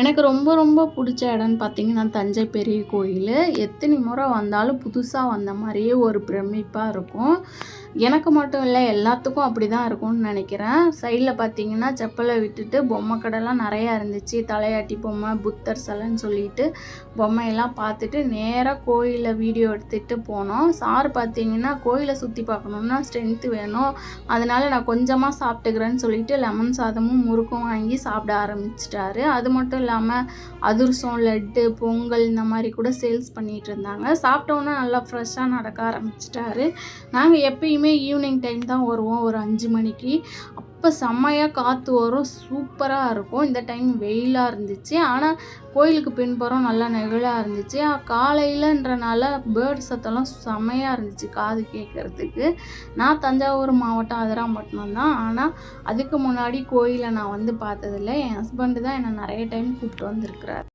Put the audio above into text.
எனக்கு ரொம்ப ரொம்ப பிடிச்ச இடம்னு பார்த்தீங்கன்னா, தஞ்சை பெரிய கோயில். எத்தனை முறை வந்தாலும் புதுசா வந்த மாரியே ஒரு பிரமிப்பா இருக்கும். எனக்கு மட்டும் இல்ல, எல்லாத்துக்கும் அப்படிதான் இருக்கும்னு நெனைக்கிறேன். சைட்ல பார்த்தீங்கன்னா, செப்பல விட்டுட்டு பொம்மை கடைலாம் நெறையா இருந்துச்சு. தலையாட்டி பொம்மை, புத்தர் சிலைன்னு சொல்லிட்டு பொம்மையெல்லாம் பார்த்துட்டு நேரா கோயில்ல வீடியோ எடுத்துட்டு போனோம். சார் பார்த்தீங்கன்னா, கோயில சுத்தி பார்க்கணுன்னா ஸ்ட்ரென்த் வேணும். அதனால நான் கொஞ்சமா சாப்பிட்டுக்கிறேன்னு சொல்லிட்டு லெமன் சாதமும், முறுக்கும் வாங்கி சாப்பிட ஆரம்பிச்சுட்டாரு. அது மட்டும் இல்லாம அதிரசம், லட்டு, பொங்கல் இந்த மாரி கூட சேல்ஸ் பண்ணிட்டு இருந்தாங்க. சாப்பிட்டோன்னே நல்லா ஃப்ரெஷ்ஷா நடக்க ஆரம்பிச்சுட்டாரு. நாங்க எப்பயுமே ஈவினிங் டைம் தான் வருவோம், ஒரு 5 மணிக்கு. அப்போ செம்மையா காற்று வரும், சூப்பராக இருக்கும். இந்த டைம் வெயிலாக இருந்துச்சு. ஆனால் கோயிலுக்கு பின்புறம் நல்லா நிழலாக இருந்துச்சு. காலையிலன்றனால பேர்ட் சத்தம்லாம் செம்மையாக இருந்துச்சு காது கேட்குறதுக்கு. நான் தஞ்சாவூர் மாவட்டம் அதிராம்பட்டினம் தான். ஆனால் அதுக்கு முன்னாடி கோயிலை நான் வந்து பார்த்ததில்ல. என் ஹஸ்பண்டு தான் என்னை நிறைய டைம் கூப்பிட்டு வந்திருக்கிறார்.